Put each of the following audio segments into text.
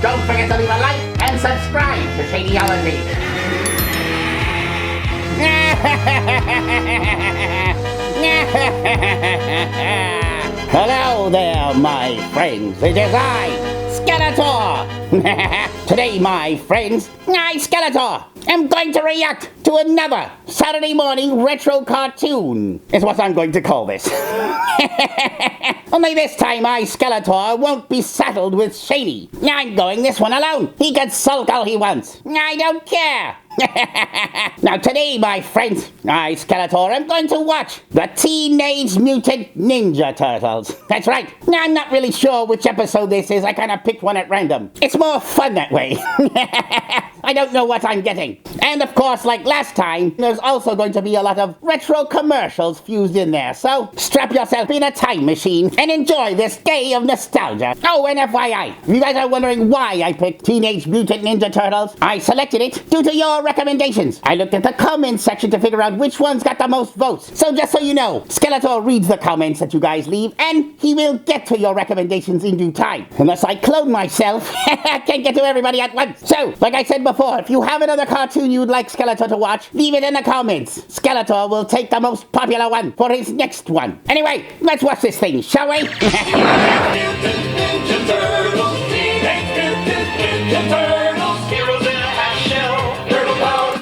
Don't forget to leave a like and subscribe to Shady Holiday. Hello there, my friends. It is I, Skeletor. Today, my friends, I, Skeletor, am going to react to another Saturday morning retro cartoon, is what I'm going to call this. Only this time, I, Skeletor, won't be saddled with Shady. I'm going this one alone. He can sulk all he wants. I don't care. Now today, my friends, I, Skeletor, am going to watch the Teenage Mutant Ninja Turtles. That's right. Now, I'm not really sure which episode this is. I kind of picked one at random. It's more fun that way. I don't know what I'm getting. And of course, like last time, there's also going to be a lot of retro commercials fused in there. So strap yourself in a time machine and enjoy this day of nostalgia. Oh, and FYI, you guys are wondering why I picked Teenage Mutant Ninja Turtles? I selected it due to your recommendations. I looked at the comments section to figure out which ones got the most votes. So just so you know, Skeletor reads the comments that you guys leave, and he will get to your recommendations in due time. Unless I clone myself, I can't get to everybody at once. So, like I said before, if you have another cartoon you'd like Skeletor to watch, leave it in the comments. Skeletor will take the most popular one for his next one. Anyway, let's watch this thing, shall we?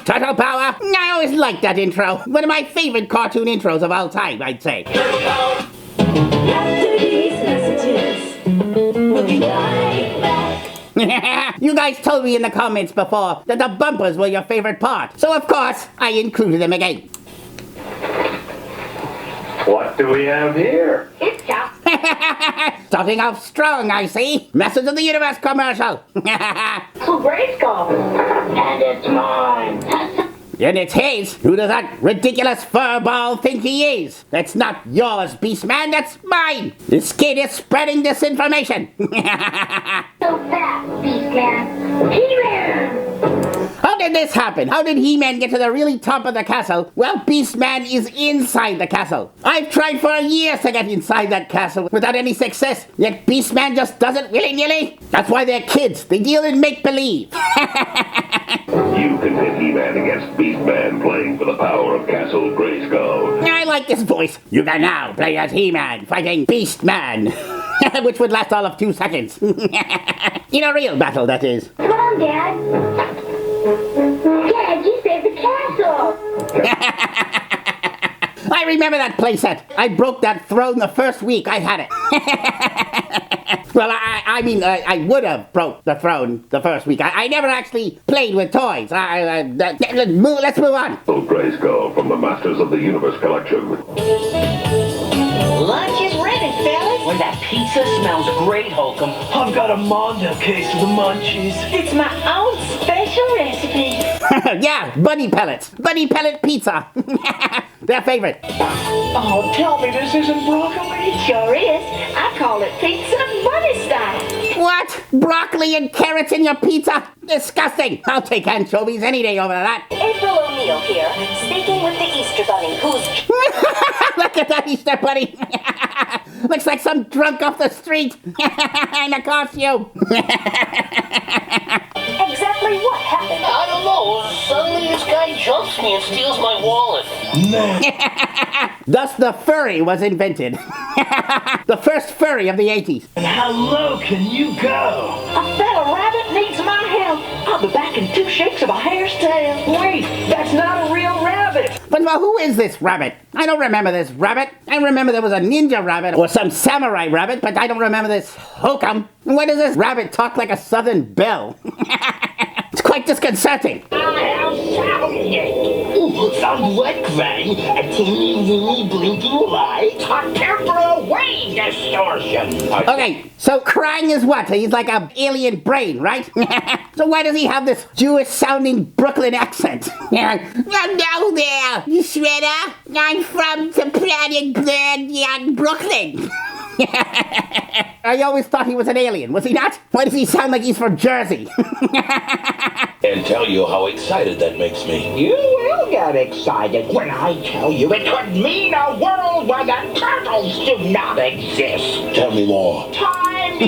Turtle Power? I always liked that intro. One of my favorite cartoon intros of all time, I'd say. Turtle Power. After these messages, we'll be right back. You guys told me in the comments before that the bumpers were your favorite part. So of course, I included them again. What do we have here? It's just starting off strong, I see. Message of the Universe commercial. So Grayskull. And it's mine. And it's his. Who does that ridiculous furball think he is? That's not yours, Beastman. That's mine. This kid is spreading disinformation. So fast, Beastman. He-Man. How did this happen? How did He-Man get to the really top of the castle? Well, Beastman is inside the castle. I've tried for years to get inside that castle without any success, yet Beastman just does it willy-nilly. That's why they're kids. They deal in make-believe. You can hit He-Man against Beastman playing for the power of Castle Grayskull. I like this voice. You can now play as He-Man fighting Beastman. Which would last all of 2 seconds. In a real battle, that is. Come on, Dad. Dad, you saved the castle. I remember that playset. I broke that throne the first week I had it. Well, I mean, I would have broke the throne the first week. I never actually played with toys. Let's move on. Grayskull from the Masters of the Universe collection. Lunch is ready, fellas. When that pizza smells great, Holcomb. I've got a Mondo case of the munchies. It's my own special recipe. Yeah, bunny pellets. Bunny pellet pizza. Their favorite. Oh, tell me this isn't broccoli. Sure is. I call it pizza bunny style. What? Broccoli and carrots in your pizza? Disgusting. I'll take anchovies any day over that. April O'Neil here, speaking with the Easter Bunny, who's... Look at that Easter Bunny. Looks like some drunk off the street in a costume. Exactly what happened? I don't know. Suddenly this guy jumps me and steals my wallet. Man. Thus the furry was invented. The first furry of the 80s. And how low can you go? A fellow rabbit needs my help. I'll be back in 2 shakes of a hare's tail. Wait, that's not a real rabbit. But well, who is this rabbit? I don't remember this rabbit. I remember there was a ninja rabbit or some samurai rabbit, but I don't remember this hokum. Why does this rabbit talk like a southern belle? It's quite disconcerting. Sounds like Krang, a teeny weeny blinking light. A temporal wave distortion. Okay, so Krang is what? He's like an alien brain, right? So why does he have this Jewish-sounding Brooklyn accent? Hello there, Shredder. I'm from the planet Brooklyn. I always thought he was an alien, was he not? Why does he sound like he's from Jersey? And tell you how excited that makes me. You will get excited when I tell you it could mean a world where the turtles do not exist. Tell me more. Time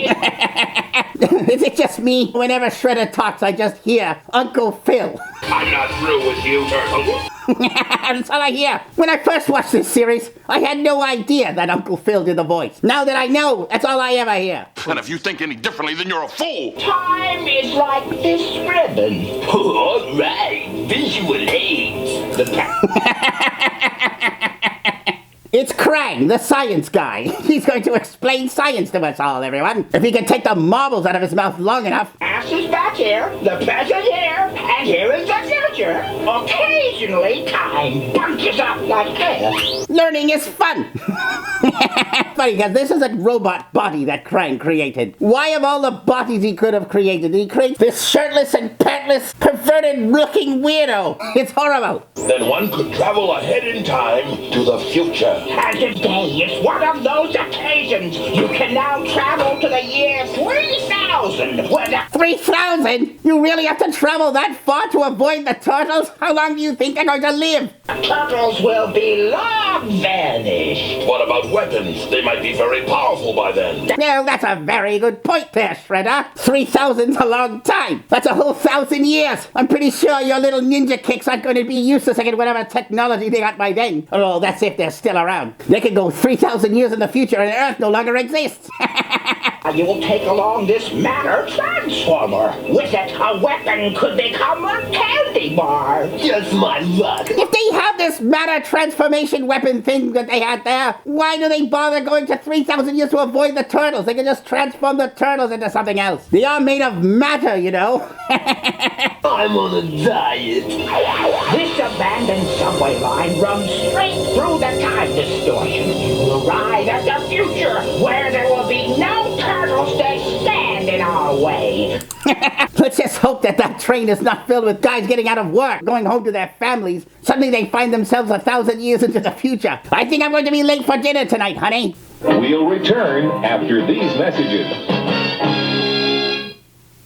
Is it just me? Whenever Shredder talks, I just hear Uncle Phil. I'm not through with you, Turtle. That's all I hear. When I first watched this series, I had no idea that Uncle Phil did the voice. Now that I know, that's all I ever hear. And if you think any differently, then you're a fool. Time is like this ribbon. All right, visual aids. It's Krang, the science guy. He's going to explain science to us all, everyone. If he can take the marbles out of his mouth long enough. Past is back here, the present here, and here is the future. Occasionally, time bunches up like this. Learning is fun. Funny, because this is a robot body that Krang created. Why of all the bodies he could have created, did he create this shirtless and pantless, perverted-looking weirdo? It's horrible. Then one could travel ahead in time to the future. And today is one of those occasions. You can now travel to the year 3000. 3,000? You really have to travel that far to avoid the turtles? How long do you think they're going to live? Turtles will be long vanished. What about weapons? They might be very powerful by then. Well, that's a very good point there, Shredder. 3,000's a long time. That's a whole 1,000 years. I'm pretty sure your little ninja kicks aren't going to be useless against whatever technology they got by then. Oh, that's if they're still around. They could go 3,000 years in the future and Earth no longer exists. You will take along this matter transformer. With it, a weapon could become a candy bar. Just my luck. If they have this matter transformation weapon thing that they had there, why do they bother going to 3,000 years to avoid the turtles? They can just transform the turtles into something else. They are made of matter, you know. I'm on a diet. This abandoned subway line runs straight through the time distortion. You will arrive at the future where there will be no turtles to stand in our way. Let's just hope that that train is not filled with guys getting out of work, going home to their families. Suddenly they find themselves 1,000 years into the future. I think I'm going to be late for dinner tonight, honey. We'll return after these messages.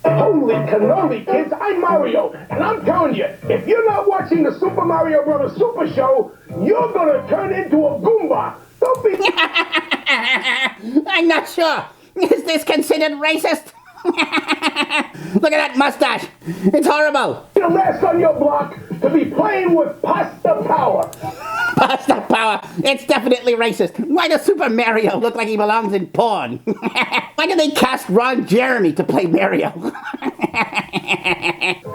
Holy cannoli, kids, I'm Mario, and I'm telling you, if you're not watching the Super Mario Bros. Super Show, you're gonna turn into a Goomba. Don't be... I'm not sure. Is this considered racist? Look at that mustache. It's horrible. the last on your block to be playing with pasta power. Pasta power. It's definitely racist. Why does Super Mario look like he belongs in porn? Why did they cast Ron Jeremy to play Mario?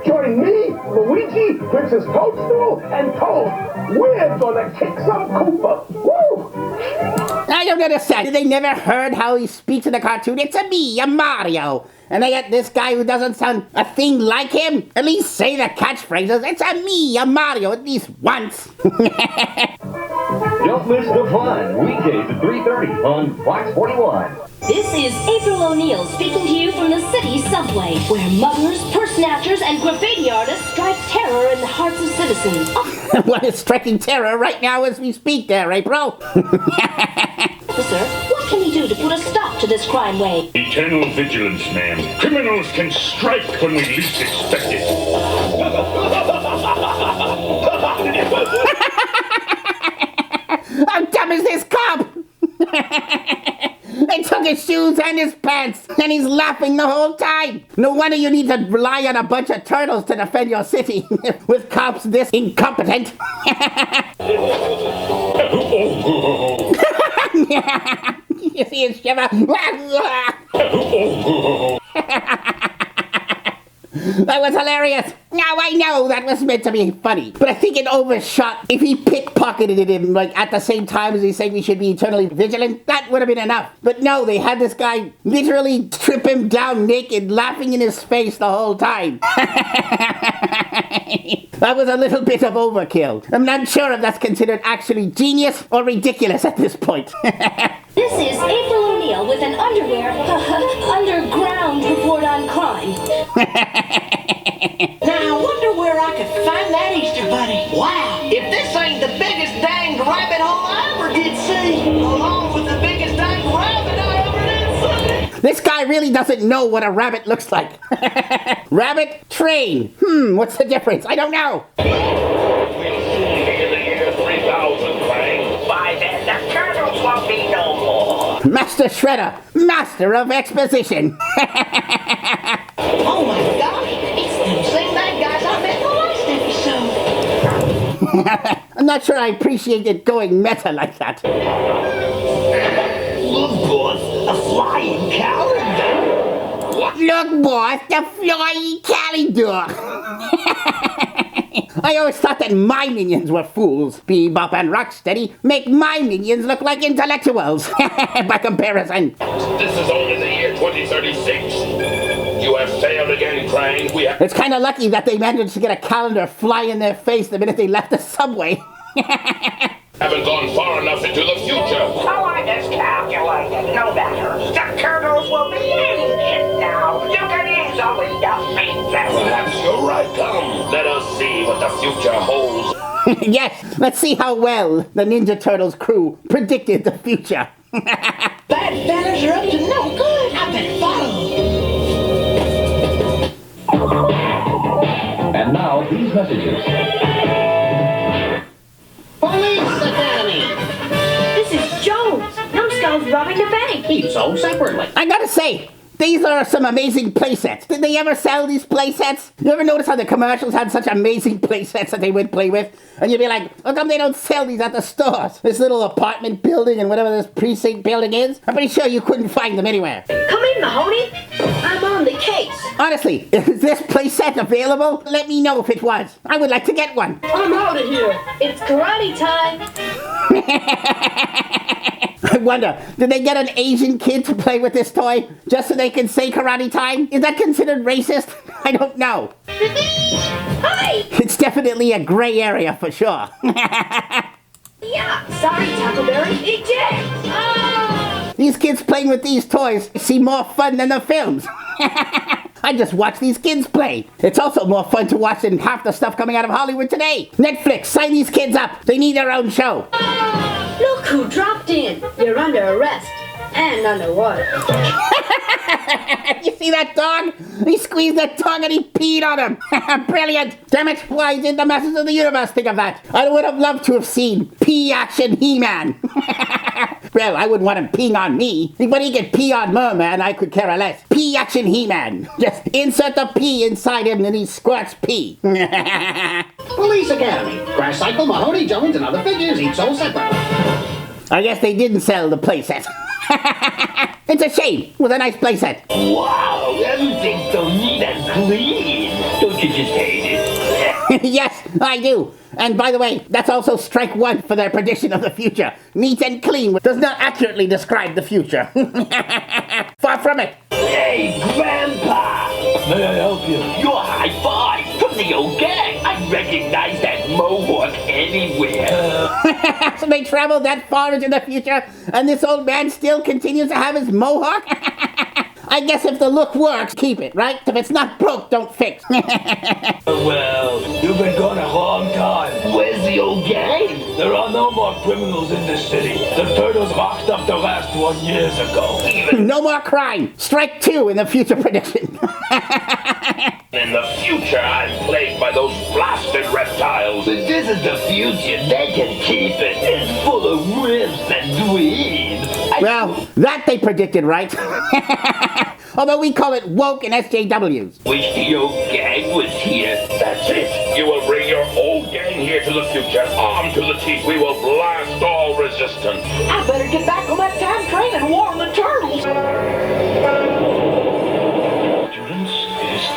Join me, Luigi, Princess Toadstool, and Toad. We're gonna kick some Koopa. Woo! I don't understand. They never heard how he speaks in the cartoon. It's a me, a Mario. And they get this guy who doesn't sound a thing like him. At least say the catchphrases. It's a me, a Mario, at least once. Don't miss the fun. Weekdays at 3:30 on Fox 41. This is April O'Neil speaking to you from the city subway, where muggers, purse snatchers, and graffiti artists strike terror in the hearts of citizens. What is striking terror right now as we speak there, April? Officer, what can we do to put a stop to this crime wave? Eternal vigilance, ma'am. Criminals can strike when we least expect it. How dumb is this cop? They took his shoes and his pants, and he's laughing the whole time. No wonder you need to rely on a bunch of turtles to defend your city, with cops this incompetent. You see his shiver? That was hilarious. Now I know that was meant to be funny, but I think it overshot. If he pickpocketed him like at the same time as he said we should be eternally vigilant, that would have been enough. But no, they had this guy literally strip him down naked, laughing in his face the whole time. That was a little bit of overkill. I'm not sure if that's considered actually genius or ridiculous at this point. This is April O'Neil with an underground report on crime. Now, I wonder where I could find that Easter bunny. Wow, if this ain't the biggest danged rabbit hole I ever did see, along with the biggest danged rabbit I ever did see. This guy really doesn't know what a rabbit looks like. Rabbit, train. What's the difference? I don't know. We'll soon be in the year 3000, Frank. By then, the turtles won't be no more. Master Shredder, master of exposition. Oh my gosh, it's them same bad guys I met in the last episode. I'm not sure I appreciate it going meta like that. Look, boss, a flying calendar. Look, boss, the flying calendar. I always thought that my minions were fools. Bebop and Rocksteady make my minions look like intellectuals. By comparison. This is only the year 2036. You have failed again, Krang. We have... It's kind of lucky that they managed to get a calendar fly in their face the minute they left the subway. haven't gone far enough into the future. So I miscalculated. No matter. The turtles will be ancient now. You can easily defeat them. Perhaps you're right, Tom. Let us see what the future holds. Yes, let's see how well the Ninja Turtles crew predicted the future. Bad fellas are up to no good. I better follow. And now, these messages. Police Academy! This is Jones. Numbskull's robbing the bank. He's sold separately. I gotta say, these are some amazing playsets. Did they ever sell these playsets? You ever notice how the commercials had such amazing playsets that they would play with? And you'd be like, how come they don't sell these at the stores? This little apartment building and whatever this precinct building is? I'm pretty sure you couldn't find them anywhere. Come in, Mahoney. I'm on the case. Honestly, is this playset available? Let me know if it was. I would like to get one. I'm out of here. It's karate time. I wonder, did they get an Asian kid to play with this toy just so they can say karate time? Is that considered racist? I don't know. Hi! It's definitely a gray area for sure. Yeah, sorry, Tackleberry. Eject! Ah! These kids playing with these toys seem more fun than the films. I just watch these kids play. It's also more fun to watch than half the stuff coming out of Hollywood today. Netflix, sign these kids up. They need their own show. Look who dropped in. You're under arrest. And underwater. You see that dog? He squeezed that dog and he peed on him. Brilliant. Damn it. Why did the Masters of the Universe think of that? I would have loved to have seen pee action He-Man. Well, I wouldn't want him peeing on me. But he could pee on Merman, I could care less. Pee action He-Man. Just insert the pee inside him and he squirts pee. Police Academy. Grass Cycle, Mahoney, Jones, and other figures, each sold separately. I guess they didn't sell the playset. It's a shame. It was a nice playset. Wow, everything's so neat and clean. Don't you just hate it? Yes, I do. And by the way, that's also strike one for their prediction of the future. Neat and clean does not accurately describe the future. Far from it. Hey, Grandpa! May I help you? Your high five from the old gang. I recognize that mohawk anywhere. So they traveled that far into the future, and this old man still continues to have his mohawk? I guess if the look works, keep it, right? If it's not broke, don't fix. Well, you've been gone a long time. Where's the old gang? There are no more criminals in this city. The turtles locked up the last one years ago. No more crime. Strike two in the future prediction. In the future, I'm plagued by those blasted reptiles. If this is the future, they can keep it. It's full of wimps and dweebs. Well, that they predicted right. Although we call it woke and SJWs. Wish the old gang was here. That's it. You will bring your old gang here to the future, armed to the teeth. We will blast all resistance. I better get back on that time train and warn the turtles.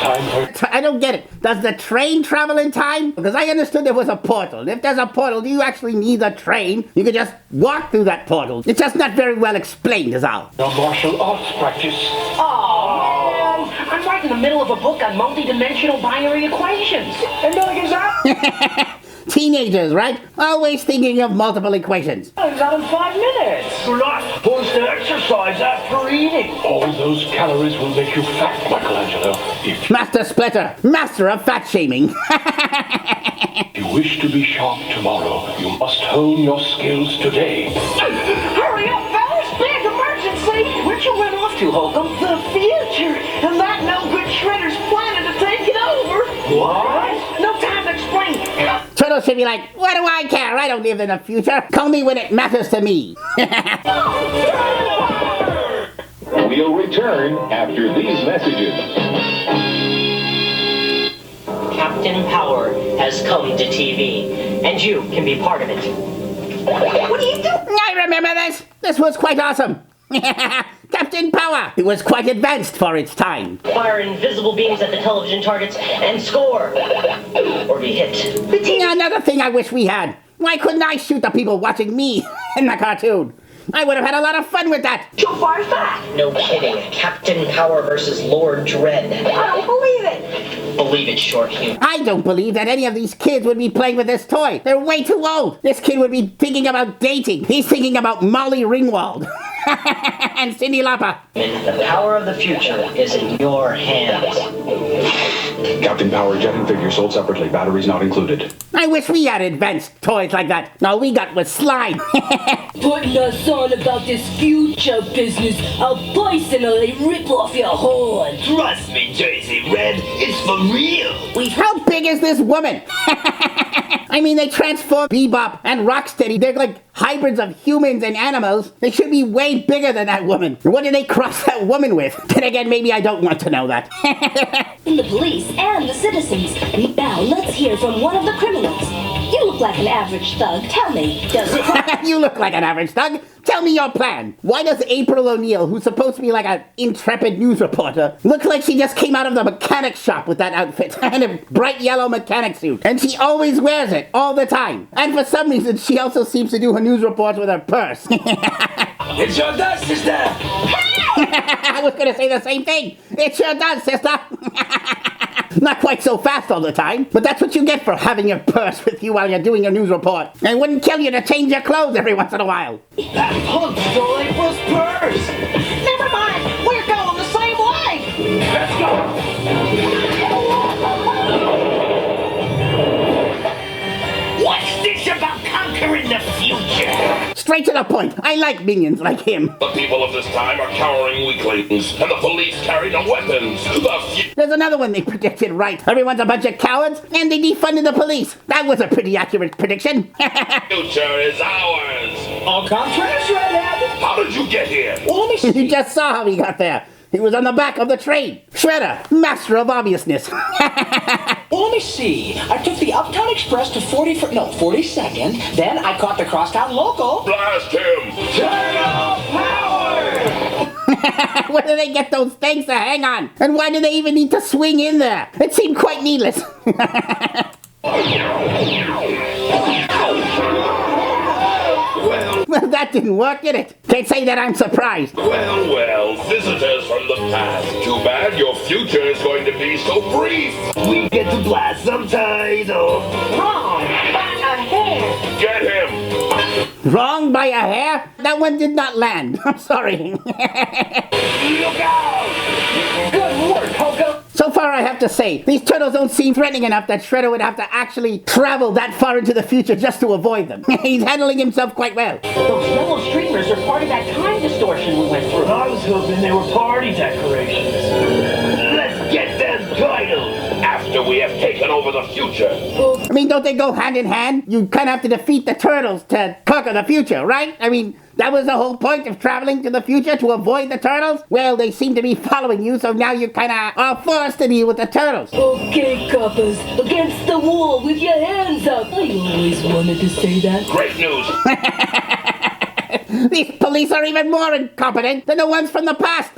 I don't get it. Does the train travel in time? Because I understood there was a portal. If there's a portal, do you actually need a train? You could just walk through that portal. It's just not very well explained, is all. The martial arts practice. Oh, man. I'm right in the middle of a book on multi-dimensional binary equations. And nothing is up. Teenagers, right? Always thinking of multiple equations. I got in 5 minutes. You're not supposed to exercise after eating. All those calories will make you fat, Michelangelo. If Master Splitter, master of fat shaming. you wish to be sharp tomorrow, you must hone your skills today. Hurry up, fellas! Big emergency! Where'd you run off to, Holcomb? The future! And that no-good shredder's planning to take it over! What? No time to explain! Turtle should be like, what do I care? I don't live in the future. Call me when it matters to me. Oh, We'll return after these messages. Captain Power has come to TV, and you can be part of it. What do you do? I remember this. This was quite awesome. Captain Power. It was quite advanced for its time. Fire invisible beams at the television targets and score. Or be hit. Another thing I wish we had. Why couldn't I shoot the people watching me in the cartoon? I would have had a lot of fun with that. So far as that. No kidding. Captain Power versus Lord Dread. I don't believe it. Believe it, Short Hugh. I don't believe that any of these kids would be playing with this toy. They're way too old. This kid would be thinking about dating. He's thinking about Molly Ringwald. And Cyndi Lauper. The power of the future is in your hands. Captain Power jetting figure sold separately. Batteries not included. I wish we had advanced toys like that. All we got was slime. Putting us on about this future business, I'll personally rip off your horn. Trust me, Jersey Red, it's for real. How big is this woman? I mean, they transform Bebop and Rocksteady. They're like hybrids of humans and animals. They should be way bigger than that woman. What did they cross that woman with? Then again, maybe I don't want to know that. In the police and the citizens. Now, let's hear from one of the criminals. You look like an average thug. Tell me, does You look like an average thug. Tell me your plan. Why does April O'Neil, who's supposed to be like an intrepid news reporter, look like she just came out of the mechanic shop with that outfit and a bright yellow mechanic suit? And she always wears it, all the time. And for some reason, she also seems to do her news reports with her purse. It sure does, sister. I was gonna say the same thing. It sure does, sister. Not quite so fast all the time, but that's what you get for having your purse with you while you're doing your news report. And it wouldn't kill you to change your clothes every once in a while. That punk stole April's purse. Never mind. We're going the same way. Let's go. What's this about conquering the future? Straight to the point. I like minions like him. The people of this time are cowering weaklings, and the police carry no weapons. There's another one they predicted right. Everyone's a bunch of cowards, and they defunded the police. That was a pretty accurate prediction. Future is ours. All contrast, Redhead. How did you get here? Well, let me see. You just saw how he got there. He was on the back of the train. Shredder, master of obviousness. Well, let me see. I took the Uptown Express to 42nd. Then I caught the Crosstown Local. Blast him! Turtle power! Where do they get those things to hang on? And why do they even need to swing in there? It seemed quite needless. Well, that didn't work, did it? Can't say that I'm surprised. Well, visitors from the past. Too bad your future is going to be so brief. We get to blast some title. Wrong. By a hair. Get him! Wrong by a hair? That one did not land. I'm sorry. Look out! Good work, Hulk. So far, I have to say, these turtles don't seem threatening enough that Shredder would have to actually travel that far into the future just to avoid them. He's handling himself quite well. Those yellow streamers are part of that time distortion we went through. I was hoping they were party decorations. Let's get them titles. After we have taken over the future. I mean, don't they go hand in hand? You kind of have to defeat the turtles to conquer the future, right? I mean, that was the whole point of traveling to the future, to avoid the turtles? Well, they seem to be following you, so now you kind of are forced to deal with the turtles. Okay, coppers, against the wall with your hands up. I always wanted to say that. Great news. These police are even more incompetent than the ones from the past.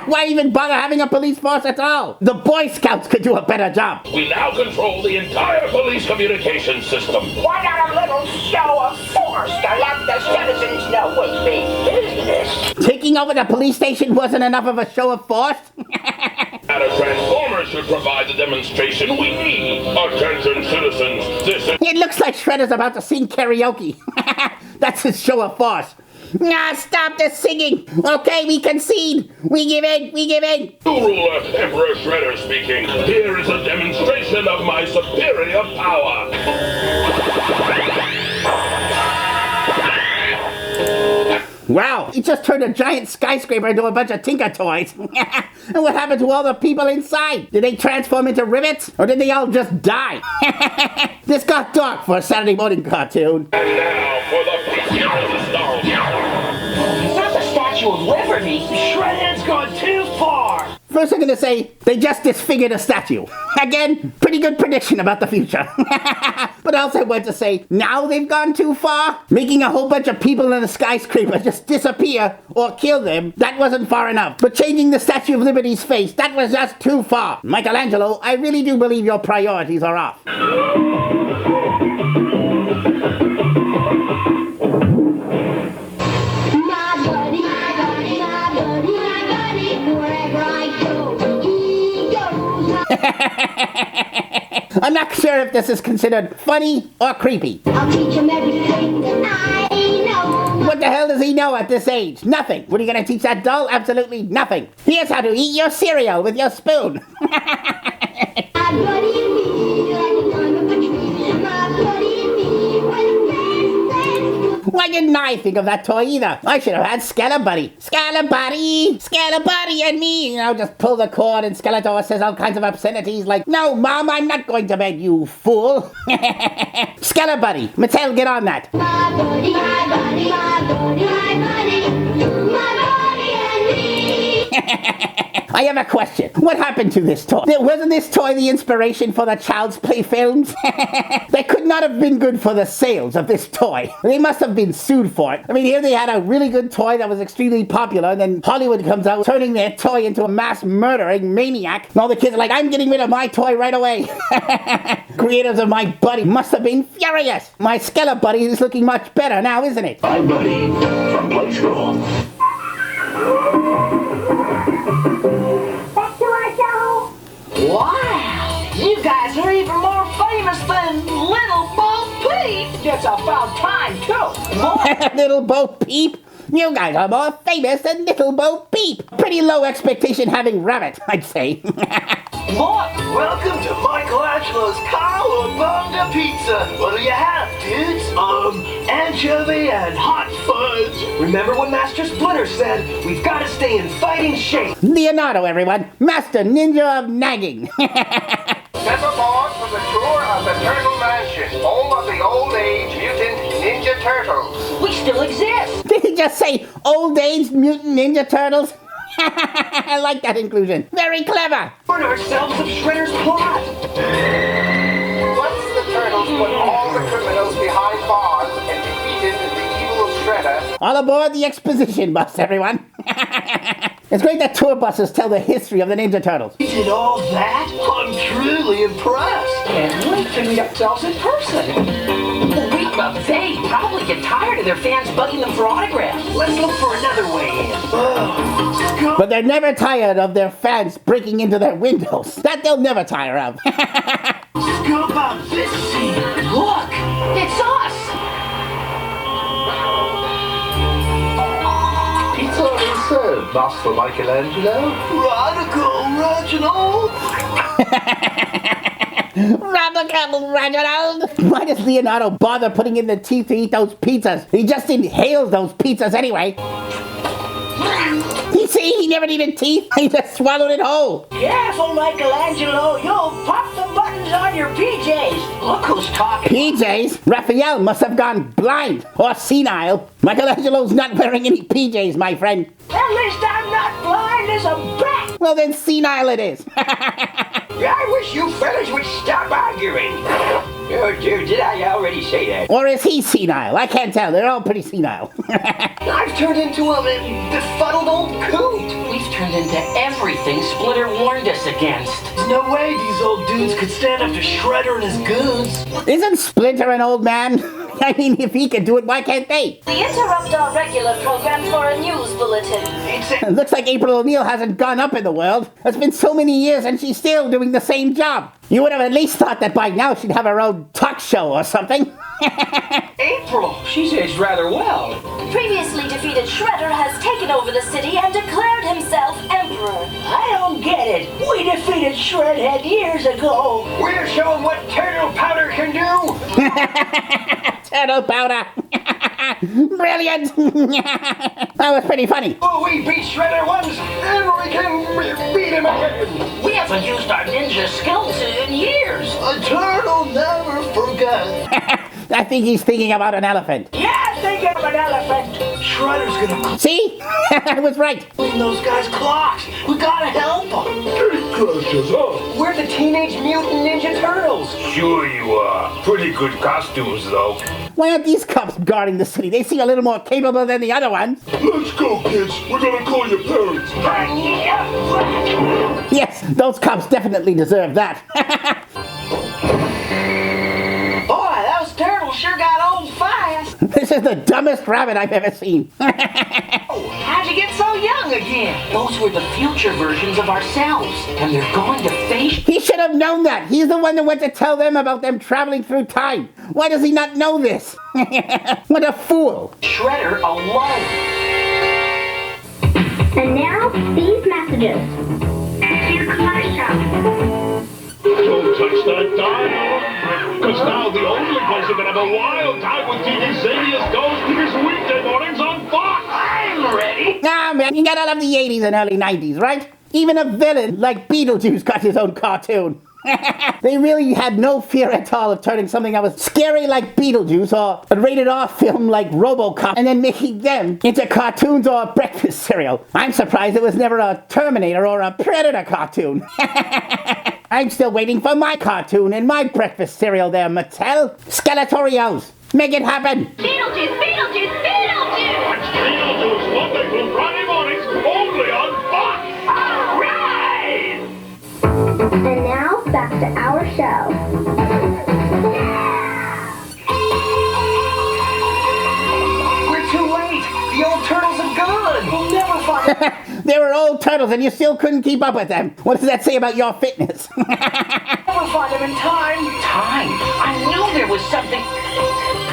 Why even bother having a police force at all? The Boy Scouts could do a better job. We now control the entire police communication system. Why not a little show of force to let the citizens know which means business? Taking over the police station wasn't enough of a show of force? And a transformer should provide the demonstration we need. Attention, citizens. It looks like Shredder's about to sing karaoke. That's his show of force. Nah, stop the singing. Okay, we concede. We give in. We give in. New ruler, Emperor Shredder speaking. Here is a demonstration of my superior power. Wow, he just turned a giant skyscraper into a bunch of Tinker Toys. And what happened to all the people inside? Did they transform into rivets? Or did they all just die? This got dark for a Saturday morning cartoon. And now for the future of the stone. Not the statue Statue of Liberty? Shredhead's gone too far! First I'm gonna say, they just disfigured a statue. Again, pretty good prediction about the future. But also I want to say, now they've gone too far? Making a whole bunch of people in a skyscraper just disappear or kill them, that wasn't far enough. But changing the Statue of Liberty's face, that was just too far. Michelangelo, I really do believe your priorities are off. I'm not sure if this is considered funny or creepy. I'll teach him everything that I know. What the hell does he know at this age? Nothing. What are you gonna teach that doll? Absolutely nothing. Here's how to eat your cereal with your spoon. My buddy and me, like the climb up a tree. My buddy and me, we're the best. Why didn't I think of that toy either? I should have had Skeletor. Skeletor and me. You know, just pull the cord and Skeletor says all kinds of obscenities like, "No, Mom, I'm not going to bed, you fool." Skeletor, Mattel, get on that. My buddy, my buddy, my buddy, my buddy, my buddy and me. I have a question. What happened to this toy? Wasn't this toy the inspiration for the Child's Play films? They could not have been good for the sales of this toy. They must have been sued for it. I mean, here they had a really good toy that was extremely popular, and then Hollywood comes out turning their toy into a mass murdering maniac. And all the kids are like, I'm getting rid of my toy right away. Creators of My Buddy must have been furious. My Skeletor Buddy is looking much better now, isn't it? My Buddy from Play School. Wow! You guys are even more famous than Little Bo Peep! It's about time, too! Little Bo Peep? You guys are more famous than Little Bo Peep. Pretty low expectation having rabbit, I'd say. Mark, welcome to Michelangelo's Cowabunga Pizza. What do you have, dudes? Anchovy and hot fudge. Remember what Master Splinter said? We've got to stay in fighting shape. Leonardo, everyone. Master Ninja of Nagging. Step aboard for the tour of the Turtle Mansion, home of the Old Age Mutant Ninja Turtles. We still exist. Did he just say Old Age Mutant Ninja Turtles? I like that inclusion. Very clever. We're ourselves of Shredder's plot. Once the Turtles put all the criminals behind bars and defeated the evil Shredder. All aboard the exposition bus, everyone. It's great that tour buses tell the history of the Ninja Turtles. We did all that? I'm truly impressed. Can't wait to meet ourselves in person. They probably get tired of their fans bugging them for autographs. Let's look for another way in. But they're never tired of their fans breaking into their windows. That they'll never tire of. Scoop up this scene. Look, it's us. Pizza is served, Master Michelangelo. Radical Reginald. Radical Reginald! Why does Leonardo bother putting in the teeth to eat those pizzas? He just inhales those pizzas anyway. You see, he never needed teeth. He just swallowed it whole. Careful, Michelangelo. You'll pop the buttons on your PJs. Look who's talking. PJs? Raphael must have gone blind or senile. Michelangelo's not wearing any PJs, my friend. At least I'm not blind as a bat. Well, then senile it is. I wish you fellas would stop arguing. Oh, dear, did I already say that? Or is he senile? I can't tell. They're all pretty senile. I've turned into a befuddled old coot. We've turned into everything Splinter warned us against. There's no way these old dudes could stand up to Shredder and his goons. Isn't Splinter an old man? I mean, if he can do it, why can't they? We interrupt our regular program for a news bulletin. It looks like April O'Neil hasn't gone up in the world. It's been so many years and she's still doing the same job. You would have at least thought that by now she'd have her own talk show or something. April, she's aged rather well. Previously defeated Shredder has taken over the city and declared himself emperor. I don't get it. We defeated Shredhead years ago. We're showing what turtle powder can do. Turtle powder. Brilliant. That was pretty funny. Oh, we beat Shredder once, and we can beat him again. We haven't used our ninja skills in years. A turtle never forgets. I think he's thinking about an elephant. Yeah, thinking of an elephant. Shredder's gonna See? I was right. clean those guys' clocks. We gotta help them. Gatecrashers, huh? We're the Teenage Mutant Ninja Turtles. Sure you are. Pretty good costumes, though. Why aren't these cops guarding the city? They seem a little more capable than the other ones. Let's go, kids. We're gonna call your parents. Yes, those cops definitely deserve that. Boy, those turtles sure got old fast. This is the dumbest rabbit I've ever seen. How'd you get so young again? Those were the future versions of ourselves, and they're going to face... He should have known that. He's the one that went to tell them about them traveling through time. Why does he not know this? What a fool. Shredder alone. And now, these messages. Cue commercial. Don't touch that dial, because now the only place you can have a wild time with TV Sadius goes is weekday mornings on Fox. I'm ready. Nah, man, you gotta love the 80s and early 90s, right? Even a villain like Beetlejuice got his own cartoon. They really had no fear at all of turning something that was scary like Beetlejuice or a rated R film like RoboCop and then making them into cartoons or breakfast cereal. I'm surprised it was never a Terminator or a Predator cartoon. I'm still waiting for my cartoon and my breakfast cereal there, Mattel. Skeletorios, make it happen. Beetlejuice, Beetlejuice, Beetlejuice! It's Beetlejuice Monday through Friday mornings, only on Fox. All right! And now, back to our show. We're too late. The old turtles have gone. We'll never find... They were old turtles and you still couldn't keep up with them. What does that say about your fitness? Never find them in time. Time? I knew there was something...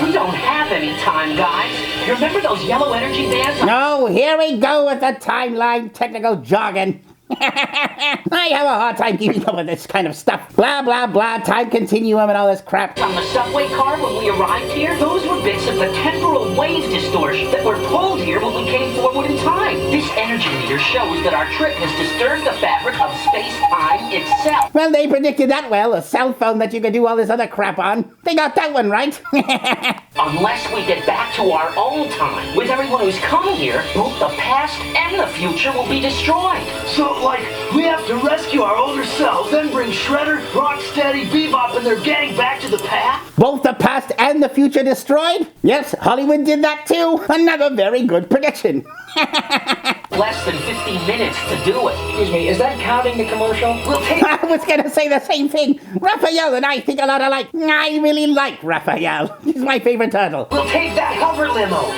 We don't have any time, guys. You remember those yellow energy bands? Oh, here we go with the timeline technical jargon. I have a hard time keeping up with this kind of stuff. Blah, blah, blah, time continuum and all this crap. On the subway car when we arrived here, those were bits of the temporal wave distortion that were pulled here when we came forward in time. This energy meter shows that our trip has disturbed the fabric of space-time itself. Well, they predicted that well. A cell phone that you could do all this other crap on. They got that one right. Unless we get back to our own time. With everyone who's come here, both the past and the future will be destroyed. So, like, we have to rescue our older selves, then bring Shredder, Rocksteady, Bebop, and their gang back to the past? Both the past and the future destroyed? Yes, Hollywood did that too. Another very good prediction. Less than 15 minutes to do it. Excuse me, is that counting the commercial? We'll take... I was gonna say the same thing. Raphael and I think a lot alike. I really like Raphael. He's my favorite turtle. We'll take that hover limo.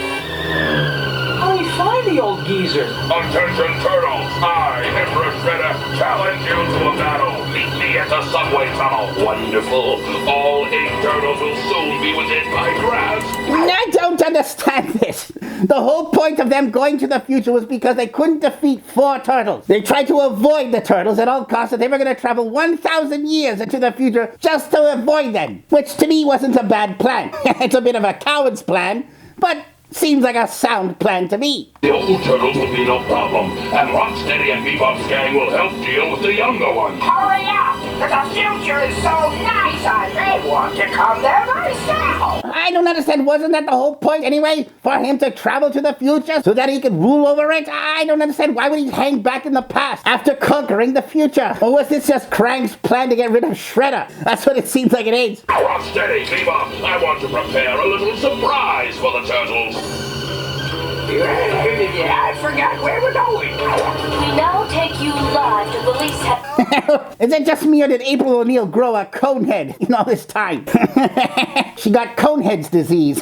How do we find the old geezer? Attention, turtles! I, Emperor Shredder, challenge you to a battle. Meet me at the subway tunnel. Wonderful. All 8 turtles will soon be within my grasp. I don't understand this. The whole point of them going to the future was because they couldn't defeat 4 turtles. They tried to avoid the turtles at all costs, and they were going to travel 1,000 years into the future just to avoid them, which to me wasn't a bad plan. It's a bit of a coward's plan, but seems like a sound plan to me. The old turtles will be no problem, and Rocksteady and Bebop's gang will help deal with the younger ones. Hurry up! The future is so nice, I may want to come there myself. I don't understand. Wasn't that the whole point anyway? For him to travel to the future so that he could rule over it? I don't understand. Why would he hang back in the past after conquering the future? Or was this just Krang's plan to get rid of Shredder? That's what it seems like it is. Rocksteady, Bebop, I want to prepare a little surprise for the turtles. I forgot where we're going. We now take you live to police Is it just me or did April O'Neil grow a cone head in all this time? She got Conehead's disease.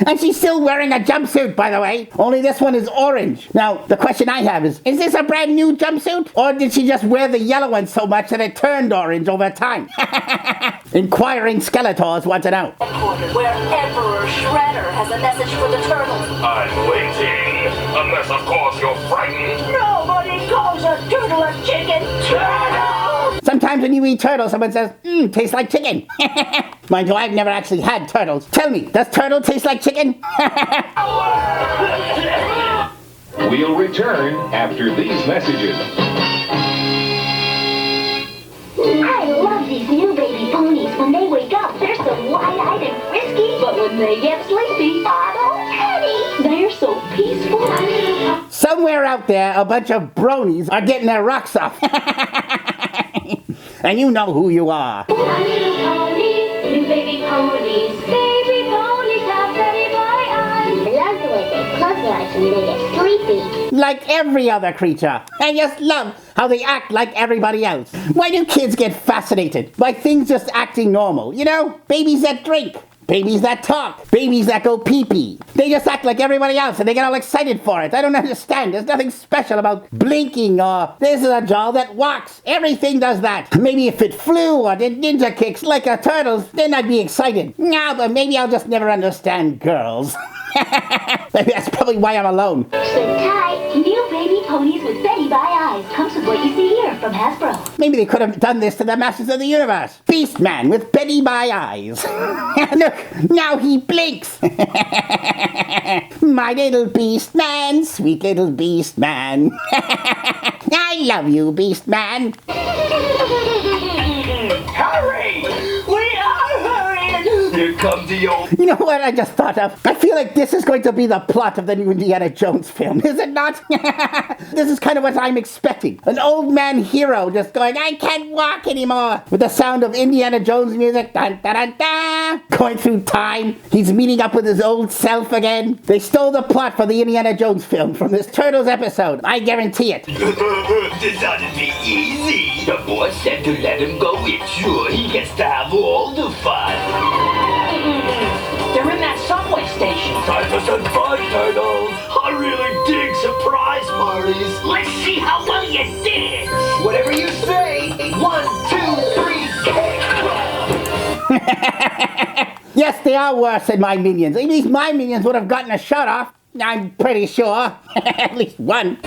And she's still wearing a jumpsuit, by the way. Only this one is orange. Now, the question I have is this a brand new jumpsuit? Or did she just wear the yellow one so much that it turned orange over time? Inquiring Skeletors wants to know. where Emperor Shredder has a message for the turtles. I'm waiting, unless of course you're frightened. Nobody calls a turtle a chicken. Turtle! Sometimes when you eat turtle, someone says, tastes like chicken. Mind you, I've never actually had turtles. Tell me, does turtle taste like chicken? We'll return after these messages. I love these new baby ponies. When they wake up, they're so wide-eyed and frisky. But when they get sleepy, they're out there, a bunch of bronies are getting their rocks off. And you know who you are. One little pony, new baby ponies. Baby ponies have very bright eyes. I love the way they close their eyes when they get sleepy. Like every other creature. I just love how they act like everybody else. Why do kids get fascinated by things just acting normal? You know, babies that drink. Babies that talk. Babies that go pee-pee. They just act like everybody else and they get all excited for it. I don't understand. There's nothing special about blinking or this is a doll that walks. Everything does that. Maybe if it flew or did ninja kicks like a turtle, then I'd be excited. No, but maybe I'll just never understand girls. Maybe that's probably why I'm alone. Slip tight, new baby ponies with Betty by eyes. Comes with what you see here from Hasbro. Maybe they could have done this to the Masters of the Universe. Beast Man with Betty by eyes. Look, now he blinks. My little Beast Man, sweet little Beast Man. I love you, Beast Man. Hurry! We are hurrying! Here comes the old... You know what I just thought of? I feel like this is going to be the plot of the new Indiana Jones film, is it not? This is kind of what I'm expecting. An old man hero just going, I can't walk anymore. With the sound of Indiana Jones music. Dun, dun, dun, dun, going through time. He's meeting up with his old self again. They stole the plot for the Indiana Jones film from this Turtles episode. I guarantee it. This ought to be easy. The boss said to let him go in. Sure, he gets to have all the fun. They're in that subway station. Time for some fun, Turtles. I really dig surprise parties. Let's see how well you did. Whatever you say. 1, 2, 3, Yes, they are worse than my minions. At least my minions would have gotten a shot off. I'm pretty sure. At least one.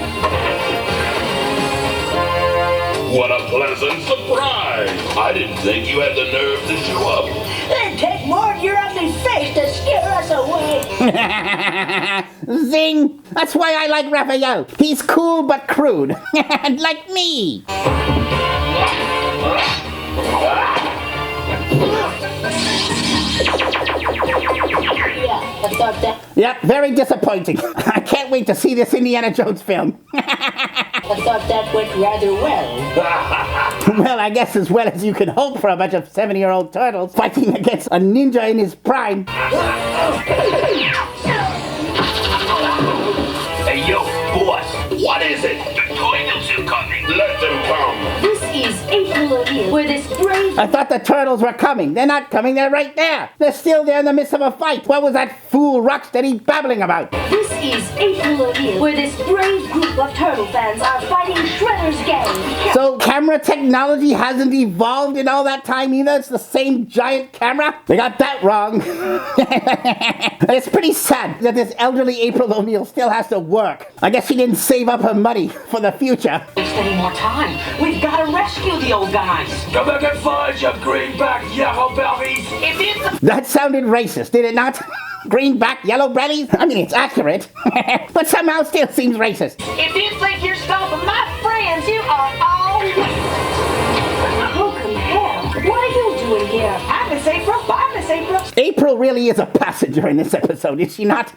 What a pleasant surprise! I didn't think you had the nerve to show up. Then take more of your ugly face to scare us away. Zing! That's why I like Raphael. He's cool but crude. Like me. Yep, very disappointing. I can't wait to see this Indiana Jones film. I thought that went rather well. Well, I guess as well as you can hope for a bunch of 70-year-old turtles fighting against a ninja in his prime. Hey, yo, boss. What is it? The Turtles are coming. Let them come. This is April O'Neil, where this brave... I thought the turtles were coming. They're not coming. They're right there. They're still there in the midst of a fight. What was that fool Rocksteady babbling about? This is April O'Neil, where this brave group of turtle fans are fighting Shredder's gang. So camera technology hasn't evolved in all that time either? It's the same giant camera? They got that wrong. It's pretty sad that this elderly April O'Neil still has to work. I guess she didn't save up her money for the future. Waste any more time. We've got to rescue the old guys. Come back and find your greenback yellow bellies. If it's That sounded racist, did it not? Greenback yellow bellies? I mean, it's accurate. But somehow still seems racist. If you think you're stopping my friends, you are all... Hokum hell, what are you doing here? I'm Miss April. Bye, Miss April. April really is a passenger in this episode, is she not?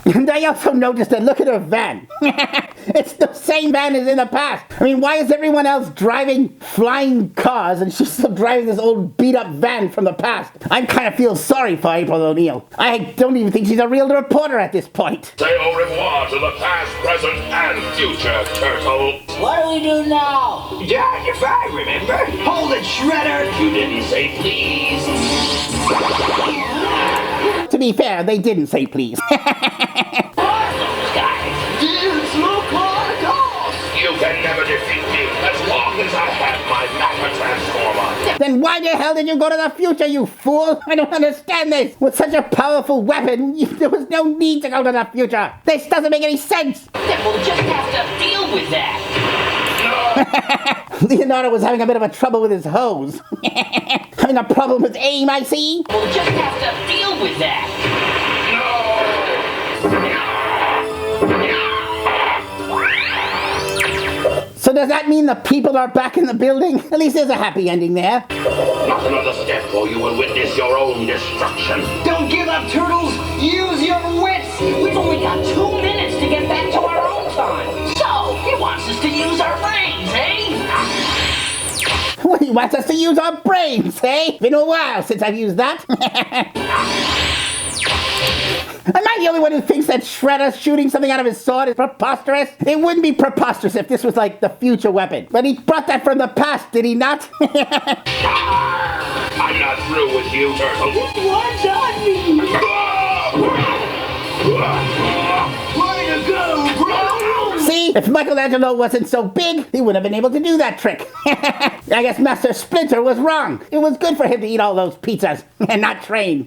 And I also noticed that look at her van. It's the same van as in the past. I mean, why is everyone else driving flying cars and she's still driving this old beat-up van from the past? I kind of feel sorry for April O'Neil. I don't even think she's a real reporter at this point. Say au revoir to the past, present, and future, Turtle. What do we do now? Yeah, if I remember. Hold it, Shredder. You didn't say please. To be fair, they didn't say please. Dudes, look like us! You can never defeat me as long as I have my Matter Transformer. Then why the hell did you go to the future, you fool? I don't understand this. With such a powerful weapon, there was no need to go to the future. This doesn't make any sense. Then we'll just have to deal with that. Leonardo was having a bit of a trouble with his hose. Having a problem with aim, I see. We'll just have to deal with that. So does that mean the people are back in the building? At least there's a happy ending there. Not another step or you will witness your own destruction. Don't give up, Turtles! Use your wits! We've only got 2 minutes to get back to our own time. wants us to use our brains, eh? Been a while since I've used that. Am I the only one who thinks that Shredder shooting something out of his sword is preposterous? It wouldn't be preposterous if this was like the future weapon. But he brought that from the past, did he not? I'm not through with you, Turtle. What's on me? Way to go, bro! See, if Michelangelo wasn't so big, he wouldn't have been able to do that trick. I guess Master Splinter was wrong. It was good for him to eat all those pizzas and not train.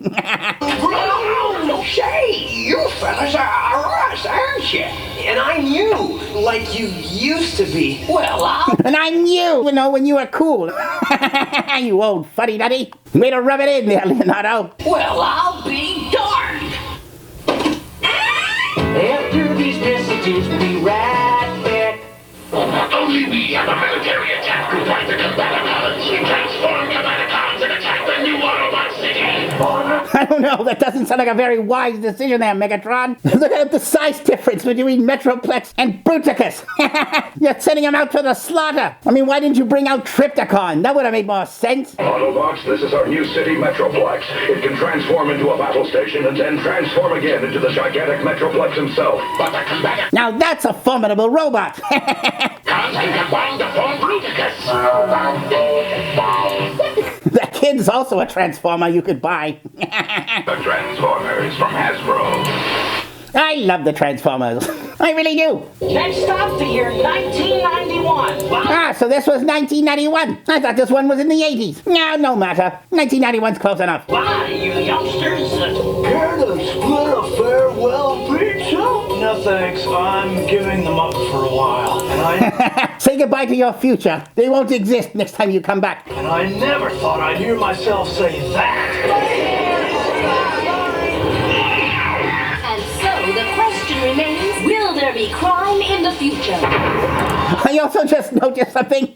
Say, you fellas are us, aren't you? And I'm you, like you used to be. Well, And I'm you know, when you were cool. You old fuddy-duddy. Way to rub it in there, Leonardo. Well, I'll be darned. After these messages, we'll be right back. Only we have a military attack could fight the Combaticons. Transform Combaticons and attack the new Autobot city. I don't know, that doesn't sound like a very wise decision there, Megatron. Look at the size difference between Metroplex and Bruticus. You're sending him out to the slaughter. I mean, why didn't you bring out Trypticon? That would have made more sense. Autobots, this is our new city, Metroplex. It can transform into a battle station and then transform again into the gigantic Metroplex himself. But the Combaticons... Now that's a formidable robot. can combine to form Bruticus. That kid's also a transformer you could buy. The Transformers from Hasbro. I love the Transformers. I really do. Next stop, the year 1991. Ah, so this was 1991. I thought this one was in the 80s. No matter. 1991's close enough. Why, you youngsters? Care to split a farewell pizza? No thanks, I'm giving them up for a while. And Say goodbye to your future. They won't exist next time you come back. I never thought I'd hear myself say that. And so the question remains, will there be crime in the future? I also just noticed something.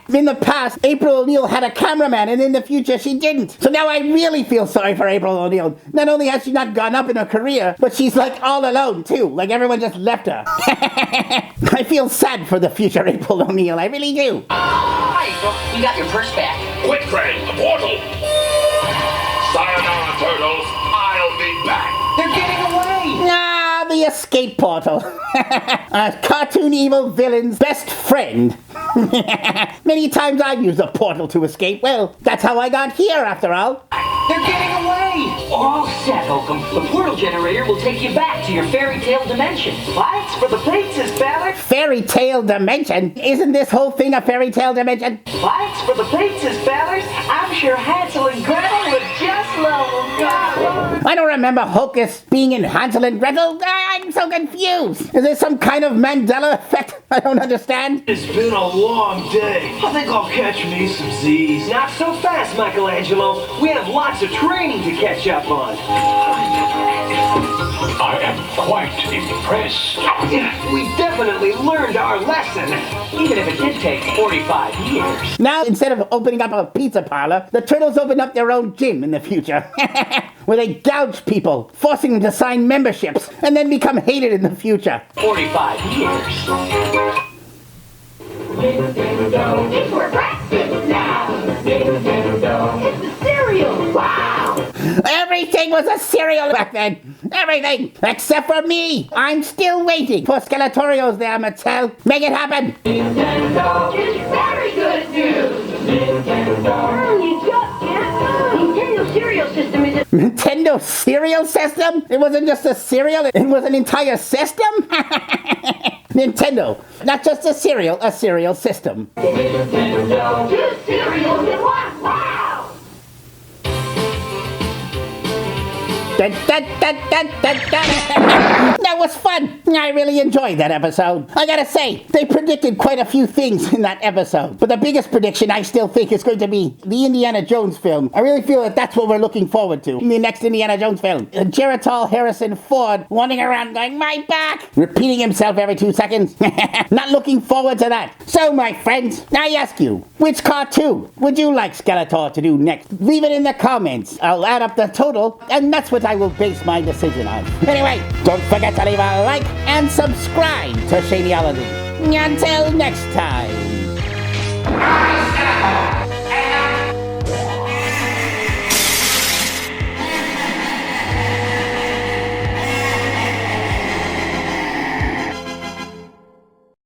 In the past, April O'Neil had a cameraman, and in the future, she didn't. So now I really feel sorry for April O'Neil. Not only has she not gone up in her career, but she's like all alone too. Like everyone just left her. I feel sad for the future April O'Neil. I really do. Hi, April. You got your purse back. Quick, Craig, a portal. Sayonara, Turtles. I'll be back. They're getting away. Ah, the escape portal. A cartoon evil villain's best friend. Many times I've used a portal to escape. Well, that's how I got here, after all. They're getting away. All set, Holcomb. The portal generator will take you back to your fairy tale dimension. Lights for the pizzas, fella. Fairy tale dimension? Isn't this whole thing a fairy tale dimension? Lights for the pizzas, fellas. I'm sure Hansel and Gretel would just love them. I don't remember Hocus being in Hansel and Gretel. I'm so confused. Is there some kind of Mandela effect I don't understand? It's been a long day. I think I'll catch me some Z's. Not so fast, Michelangelo. We have lots of training to catch up on. I am quite impressed. We definitely learned our lesson, even if it did take 45 years. Now, instead of opening up a pizza parlor, the Turtles open up their own gym in the future. Where they gouge people, forcing them to sign memberships, and then become hated in the future. 45 years. It's for breakfast now. It's the cereal. Wow. Everything was a cereal back then. Everything. Except for me. I'm still waiting for Skeletorios there, Mattel. Make it happen. Nintendo is very good news. Nintendo. You just can't. Nintendo cereal system is Nintendo cereal system? It wasn't just a cereal, it was an entire system? Nintendo, not just a cereal system. Nintendo. Two cereals in one. Wow. That was fun. I really enjoyed that episode. I gotta say, they predicted quite a few things in that episode. But the biggest prediction I still think is going to be the Indiana Jones film. I really feel that that's what we're looking forward to in the next Indiana Jones film. Geritol Harrison Ford wandering around going, my back, repeating himself every 2 seconds. Not looking forward to that. So, my friends, I ask you, which cartoon would you like Skeletor to do next? Leave it in the comments. I'll add up the total, and that's what I will base my decision on. Anyway, don't forget to leave a like and subscribe to Shadyology. Until next time.